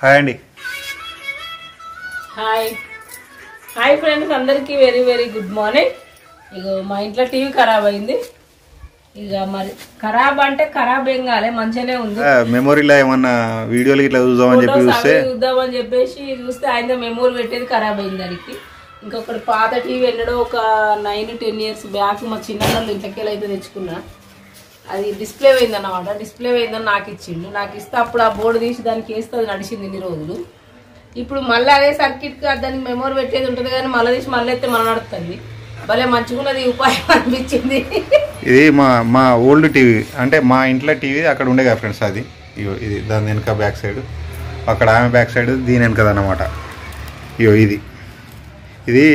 Hi అండి. Hi hi friends, అందరికీ very very good morning. ఇక మా ఇంట్లో టీవీ ఖరాబ్ అయింది. ఇక మరి ఖరాబ్ అంటే ఖరాబ్ ఏం కాలే, మంచిగానే ఉంది. మెమొరీలో ఏమన్నా వీడియోలు ఇట్లా చూద్దామని చెప్పేసి చూస్తే ఆయన మెమొరీ పెట్టేది ఖరాబ్ అయింది. దానికి ఇంకొకటి పాత టీవీ ఎన్నడో ఒక 9-10 years బ్యాక్ మా చిన్నవాళ్ళు ఇంట్లోకి అయితే తెచ్చుకున్నా. అది డిస్ప్లే పోయింది అన్నమాట. డిస్ప్లే పోయిందని నాకు ఇచ్చిండు. నాకు ఇస్తే అప్పుడు ఆ బోర్డు తీసి దానికి వేస్తే అది నడిచింది ఇన్ని రోజులు. ఇప్పుడు మళ్ళీ అదే సర్కిట్ దానికి మెమొరీ పెట్టేది ఉంటుంది కానీ మళ్ళీ తీసి మళ్ళీ అయితే మళ్ళీ నడుస్తుంది. భలే మంచిగున్నది ఉపాయం అనిపించింది. ఇది మా ఓల్డ్ టీవీ, అంటే మా ఇంట్లో టీవీ అక్కడ ఉండే కదా ఫ్రెండ్స్. అది ఇది దాని వెనక బ్యాక్ సైడ్, అక్కడ ఆమె బ్యాక్ సైడ్ దీని వెనకది అన్నమాట. ఇది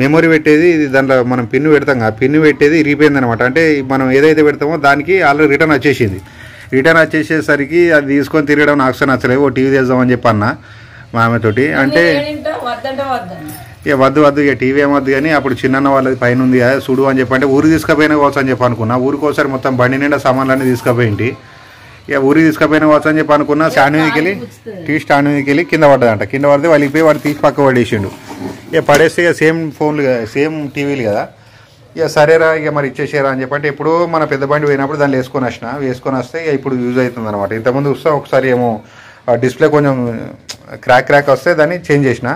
మెమొరీ పెట్టేది. ఇది దాంట్లో మనం పిన్ను పెడతాం కదా, పిన్ను పెట్టేది ఇరిగిపోయింది అనమాట. అంటే మనం ఏదైతే పెడతామో దానికి ఆల్రెడీ రిటర్న్ వచ్చేసింది. రిటర్న్ వచ్చేసేసరికి అది తీసుకొని తిరగడం నాకు నచ్చలేదు. ఓ టీవీ తెద్దామని చెప్పి అన్న మా ఆమెతోటి. అంటే ఇక వద్దు ఇక టీవీ ఏమొద్దు కానీ అప్పుడు చిన్న వాళ్ళది పైన ఉంది కదా చూడు అని చెప్పి, అంటే ఊరికి తీసుకుపోయినా కావచ్చు అని చెప్పి అనుకున్నా. ఊరికి ఒకసారి మొత్తం బండి నిండా సామాన్లన్నీ తీసుకుపోయింటి. ఇక ఊరికి తీసుకుపోయినా కావచ్చు అని చెప్పి అనుకున్నా. స్టాండ్ మీదకి వెళ్ళి టీవీ స్టాండ్ మీదకి వెళ్ళి కింద పడ్డదంట. కింద పడితే వాళ్ళకి పోయి వాడు తీసి పక్క పడేసిండు. ఇక పడేస్తే ఇక సేమ్ ఫోన్లు కదా, సేమ్ టీవీలు కదా. ఇక సరేరా ఇక మరి ఇచ్చేసారా అని చెప్పంటే ఎప్పుడో మన పెద్ద బండి పోయినప్పుడు దాన్ని వేసుకొని వస్తే ఇక ఇప్పుడు యూజ్ అవుతుంది అనమాట. ఇంతకుముందు వస్తే ఒకసారి ఏమో డిస్ప్లే కొంచెం క్రాక్ వస్తే దాన్ని చేంజ్ చేసిన.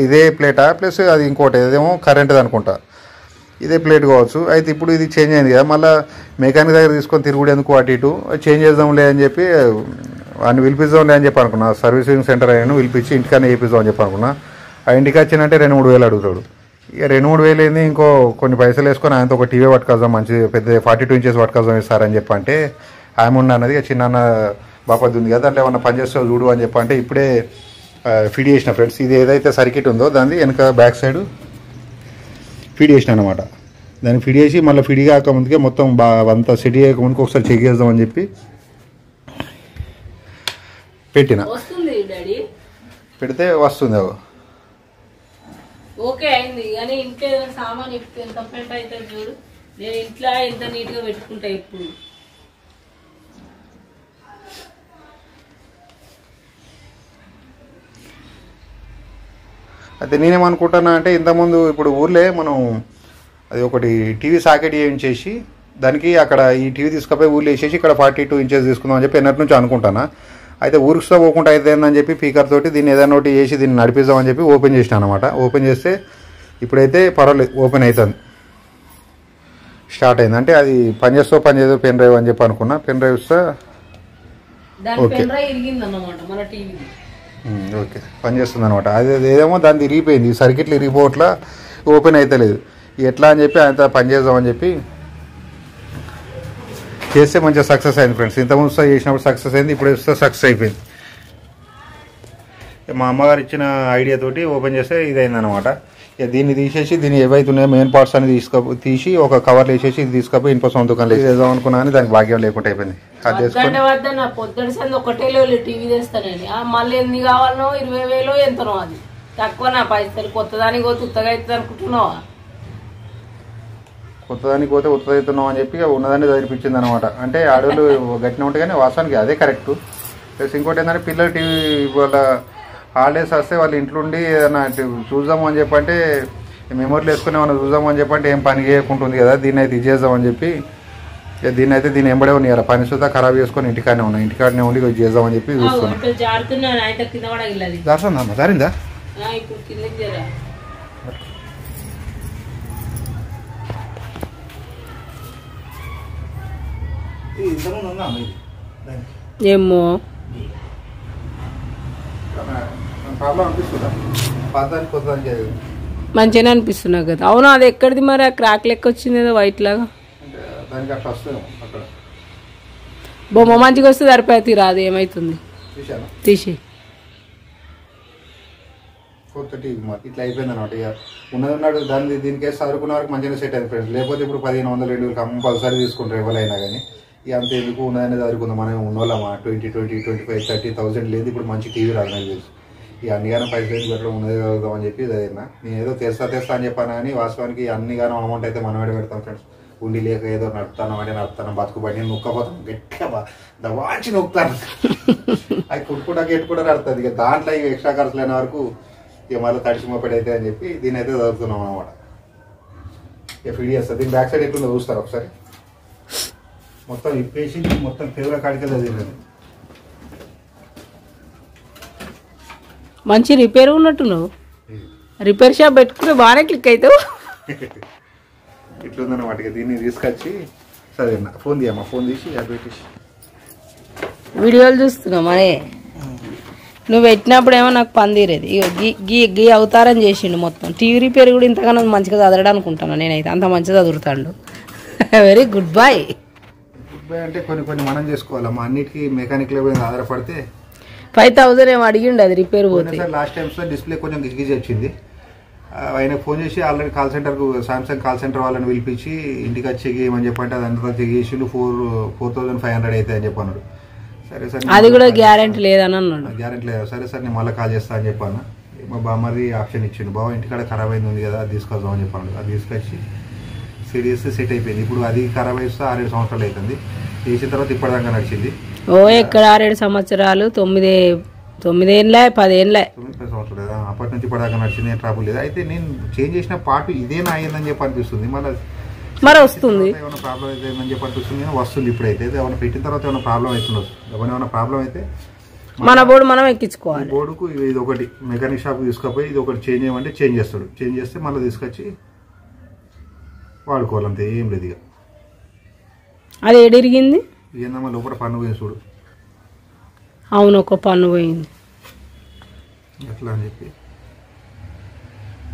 ఇదే ప్లేటా ప్లస్ అది ఇంకోటి ఏదేమో కరెంట్ది అనుకుంటా, ఇదే ప్లేట్ కావచ్చు. అయితే ఇప్పుడు ఇది చేంజ్ అయింది కదా, మళ్ళీ మెకానిక్ దగ్గర తీసుకొని తిరుగుడేందుకు అటు ఇటు చేంజ్ చేద్దాంలే అని చెప్పి వాడిని పిలిపిద్దాంలే అని చెప్పి అనుకున్నా. సర్వీసింగ్ సెంటర్ అయినా పిలిపించి ఇంటికన్నా వేయిద్దాం అని చెప్పి అనుకున్నా. ఆ ఇంటికి వచ్చినంటే 2-3 వేలు అడుగుతాడు. ఇక 2-3 వేలు ఏంది, ఇంకో కొన్ని పైసలు వేసుకొని ఆయనతో ఒక టీవీ పట్టుకొద్దాం, మంచి పెద్ద 42 inches పట్టుకొద్దాం ఇస్తారని చెప్పి అంటే ఆమె ఉన్నది. ఇక చిన్న బాపద్ది ఉంది కదా, దాంట్లో ఏమన్నా పని చేస్తా చూడు అని చెప్పి అంటే ఇప్పుడే ఫీడ్ చేసిన ఫ్రెండ్స్. ఇది ఏదైతే సర్కిట్ ఉందో దాన్ని వెనక బ్యాక్ సైడ్ ఫీడ్ చేసిన అనమాట. దాన్ని ఫీడ్ చేసి మళ్ళీ ఫీడ్ కాక ముందుకే మొత్తం అంతా సెట్ చేయక ముందుకు ఒకసారి చెక్ చేద్దామని చెప్పి పెట్టిన. పెడితే వస్తుంది. ఓకే అయింది కానీ ఇంట్లో ఏదైనా సామాన్ ఇప్పుడు ఎంత పెంట అయితే చూడు. నేను ఇంట్లో ఎంత నీట్గా పెట్టుకుంటా ఇప్పుడు. అయితే నేనేమనుకుంటున్నా అంటే ఇంతకుముందు ఇప్పుడు ఊర్లే మనం అది ఒకటి టీవీ సాకెట్ చేయించేసి దానికి అక్కడ ఈ టీవీ తీసుకుపోయి ఊర్లో వేసేసి ఇక్కడ 42 inches తీసుకుందాం అని చెప్పి ఎన్నటి నుంచి అనుకుంటానా. అయితే ఊరికి పోకుండా అయితే అని చెప్పి స్పీకర్ తోటి దీన్ని ఏదైనా ఒకటి చేసి దీన్ని నడిపిద్దామని చెప్పి ఓపెన్ చేసిన అనమాట. ఓపెన్ చేస్తే ఇప్పుడైతే పర్వాలేదు, ఓపెన్ అవుతుంది, స్టార్ట్ అయింది. అంటే అది పనిచేస్తో పనిచేదో పెన్ డ్రైవ్ అని చెప్పి అనుకున్నా. పెన్ డ్రైవ్ ఇస్తే ఓకే ఓకే పనిచేస్తుంది అనమాట. అది ఏదేమో దాన్ని ఇరిగిపోయింది, సర్కిట్లు ఇరిగిపోవట్లా, ఓపెన్ అయితే లేదు. ఎట్లా అని చెప్పి అంత పని చేద్దామని చెప్పి చేస్తే మంచిగా సక్సెస్ అయింది ఫ్రెండ్స్. ఇంతకుముందు చేసినప్పుడు సక్సెస్ అయింది, ఇప్పుడు వస్తే సక్సెస్ అయిపోయింది. మా అమ్మగారు ఇచ్చిన ఐడియా తోటి ఓపెన్ చేస్తే ఇది అయిందనమాట. ఇక దీన్ని తీసేసి దీన్ని ఏవైతున్నాయో మెయిన్ పార్ట్స్ అని తీసి ఒక కవర్లు వేసేసి ఇది తీసుకపోయి ఇంకో సొంత దుకాణాలు వేసేద్దాం అనుకున్నా కానీ దానికి భాగ్యం లేకుండా అయిపోయింది. అది చేసుకుని పొద్దున సంది ఒకటే టీవీ తెస్తానని మళ్ళీ ఎన్ని కావాలనో 20,000 ఎంతనో, అది తక్కువ నా పైసలు. కొత్తదానికి పోతే ఉత్తగా అవుతుంది అనుకుంటున్నావా? కొత్తదానికి పోతే ఉత్తగా అవుతున్నావు అని చెప్పి ఉన్నదాన్ని చదివిపించింది అనమాట. అంటే ఆడవాళ్ళు గట్టిన ఉంటే కానీ వాస్తవానికి అదే కరెక్ట్. ప్లస్ ఇంకోటి ఏంటంటే పిల్లలు టీవీ వాళ్ళ హాలిడేస్ వస్తే వాళ్ళు ఇంట్లో ఉండి ఏదైనా చూద్దాము అని చెప్పంటే మెమొరీలు వేసుకుని ఏమైనా చూద్దాము అని చెప్పంటే ఏం పని చేయకుంటుంది కదా, దీన్ని అయితే ఇది చేద్దామని చెప్పి దీన్ని ఎంబడే ఉన్నాయి. పని సుతా ఖరాబ్ చేసుకొని ఇంటికాడనే ఉండి ఇది చేద్దామని చెప్పి చూస్తున్నాం. జారుతుందమ్మా, జారిందా? ఏమో మంచిగానే అనిపిస్తున్నా కదా. అవును, అది ఎక్కడిది మరి? ఆ క్రాక్ లెక్క వచ్చింది ఏదో వైట్ లాగా. బొమ్మ మంచిగా వస్తే సరిపోతుంది, రాదు ఏమైతుంది తీసి కొత్త టీవీ మరి ఇట్లా అయిపోయింది అనమాట. ఇక ఉన్నది దాన్ని దీనికి చదువుకున్న వరకు మంచిగా సెట్ అయింది ఫ్రెండ్స్. లేకపోతే ఇప్పుడు 1500-2000 కంపల్సరీ తీసుకుంటారు ఎవరైనా కానీ. ఇక అంత ఎందుకు ఉన్నదని చదువుకుందాం, మనం ఉన్నోళ్ళమా 20, 25, 30,000 లేదు. ఇప్పుడు మంచి టీవీ రాదు నాకు తెలుసు. ఇక అన్నిగానో పైసలు పెట్టడం ఉన్నది చదువుదాం అని చెప్పి ఇదైనా నేను ఏదో తెస్తా అని చెప్పాను కానీ వాస్తవానికి అన్నిగానో అమౌంట్ అయితే మనం పెడతాం ఫ్రెండ్స్. ఉండి లేక ఏదో నడుపుతాను అంటే నడుపుతాను బతుకుబడి నేను నొక్కపోతాను గట్టిగా దవాచి నొక్కుతాను అది కుట్టుకుంటా ఎట్టుకుంటా నడుతుంది ఇక దాంట్లో ఇక ఎక్స్ట్రా ఖర్చు లేని వరకు ఇక మళ్ళీ తడిసి మోపెడి అయితే అని చెప్పి దీని అయితే చదువుతున్నాం అనమాట. ఇక ఫీడ్ చేస్తుంది. దీని బ్యాక్ సైడ్ ఎట్లుందో చూస్తారు ఒకసారి. మొత్తం ఇప్పేసి మొత్తం పేరుల కాడికి చదివింది. మంచి రిపేర్ ఉన్నట్టు నువ్వు రిపేర్ షాప్ పెట్టుకుని బాగానే క్లిక్ అవుతావు. ఇట్లుందన్నమాట. దీన్ని తీసుకొచ్చి చదివిన. ఫోన్ తీయమ్మా. ఫోన్ తీసి అది పెట్టేసి వీడియోలు చూస్తున్నావు మరే. నువ్వు పెట్టినప్పుడు ఏమో నాకు పని తీరేది. గీ గీ గీ అవతారం చేసిండు మొత్తం. టీవీ రిపేర్ కూడా ఇంతగానో మంచిగా చదవడం అనుకుంటాను నేనైతే. అంత మంచిగా చదువుతాడు. Very good boy. Good boy అంటే కొన్ని మనం చేసుకోవాలమ్మా. అన్నిటికీ మెకానిక్ మీద ఆధారపడితే 5,000 ఏమో అడిగిండు అది రిపేర్ పోతే. లాస్ట్ టైమ్స్ డిస్ప్లే కొంచెం గిజిగిజి వచ్చింది. ఆయనకు ఫోన్ చేసి ఆల్రెడీ కాల్ సెంటర్కు సామ్సంగ్ కాల్ సెంటర్ వాళ్ళని పిలిపించి ఇంటికి వచ్చి చెక్ చేయమని చెప్పంటే అదంతా చెక్ చేసిండు. 4,500 అయితే అని చెప్పన్నాడు. సరే సార్ అది కూడా గ్యారెంటీ లేదని అన్నాడు. గ్యారెంటీ లేదు. సరే సార్ నేను మళ్ళీ కాల్ చేస్తా అని చెప్పాను. మా బామ్మది ఆప్షన్ ఇచ్చిండు. బావ ఇంటికాడ ఖరాబ్ అయింది ఉంది కదా అది తీసుకొద్దాం అని చెప్పాను. అది తీసుకొచ్చి సిరీస్ సెట్ అయిపోయింది. ఇప్పుడు అది ఖరాబ్ అయిస్తే 6-7 సంవత్సరాలు అవుతుంది. చేసిన తర్వాత ఇప్పటిదాకా నడిచింది. ఓ ఎక్కడ 6-7 సంవత్సరాలు 9 ఏళ్ళ 10 ఏళ్ళ 9 సంవత్సరాలు అప్పటి నుంచి ఇప్పటిదాకా నడిచింది. ఏం ట్రాబుల్ లేదు. అయితే నేను చేంజ్ చేసిన పార్ట్ ఇదేనా అయ్యిందని చెప్పి అనిపిస్తుంది. మరి వస్తుంది ఏమైనా ప్రాబ్లం అయితే అని చెప్పి అనిపిస్తుంది. వస్తుంది ఇప్పుడైతే. ఏమైనా పెట్టిన తర్వాత ఏమైనా ప్రాబ్లం అవుతుంది. ఏమైనా ప్రాబ్లం అయితే మన బోర్డు మనం ఎక్కించుకోవాలి. బోర్డుకు ఇది ఒకటి మెకానిక్ షాప్ తీసుకుపోయి ఇది ఒకటి చేంజ్ చేయమంటే చేంజ్ చేస్తాడు. చేంజ్ చేస్తే మళ్ళీ తీసుకొచ్చి వాడుకోవాలంతే. ఏం లేదు ఇక. అది ఎడిరిగింది ఏందమ్మా లోపల పన్ను పోయింది చూడు. అవును ఒక పన్ను పోయింది. అట్లా అని చెప్పి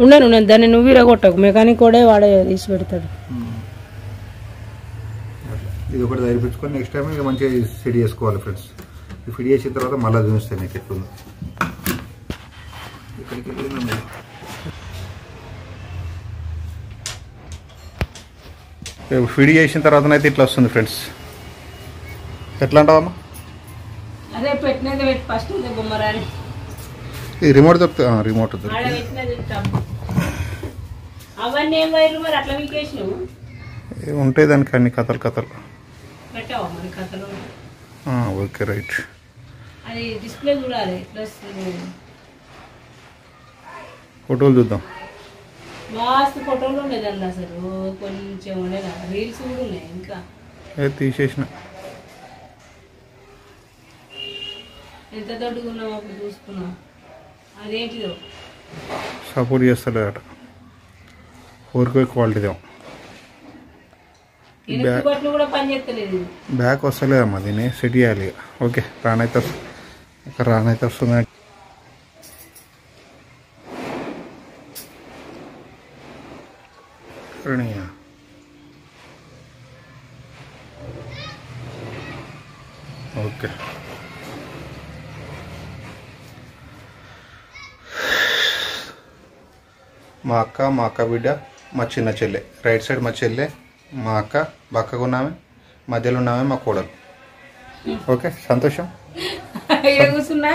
ఉండను నేను దాన్ని నువ్వు విరగొట్టకు. మెకానిక్ కూడా వాడే తీసి పెడతాడు. ఇది ఒకటి ధరిపించుకొని నెక్స్ట్ టైం ఇక మంచిగా ఫిట్ చేసుకోవాలి ఫ్రెండ్స్. ఫిట్ చేసిన తర్వాత మళ్ళీ చూపిస్తాను మీకు ఎట్లుందో. ఇక్కడికి వెళ్ళిందండి. ఫిట్ చేసిన తర్వాత అయితే ఇట్లా వస్తుంది ఫ్రెండ్స్. ఎట్లా అంటావమ్మా? అదే పెట్టినది పెట్టి ఫస్ట్ బొమ్మరాని ఈ రిమోట్ దొరుకుతుంది. రిమోట్ అవన్నీ ఏం వైర్లు మరి అట్లా వీకేసినావు ఉంటాయి దానికి అన్ని కథలు పెట్టావా మరి కథలు? Okay right. అది డిస్ప్లే చూడాలి ప్లస్ ఫోటోలు చూద్దాం. మస్తు ఫోటోలు ఉండేదండి అసలు. కొంచెం ఉండేదా రీల్స్ కూడా ఉన్నాయి ఇంకా తీసేసిన. ఎంత దొడ్డుగా ఉన్నావు అప్పుడు చూసుకున్నావు. అదేంటిదో సపోర్ట్ చేస్తలేదట. 4K క్వాలిటీదేమో. కూడా పని చేస్తలేదు. బ్యాక్ వస్తలేదమ్మా. దీన్ని సెట్ చేయాలి. ఓకే రానైతే వస్తుంది. ఓకే మా అక్క బిడ్డ మా చిన్న చెల్లె. రైట్ సైడ్ మా చెల్లె, మా అక్క పక్కకు ఉన్నామే, మధ్యలో ఉన్నామే మా కోడలు. ఓకే సంతోషం. కూర్చున్నా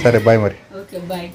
సరే బాయ్ మరి. Okay bye.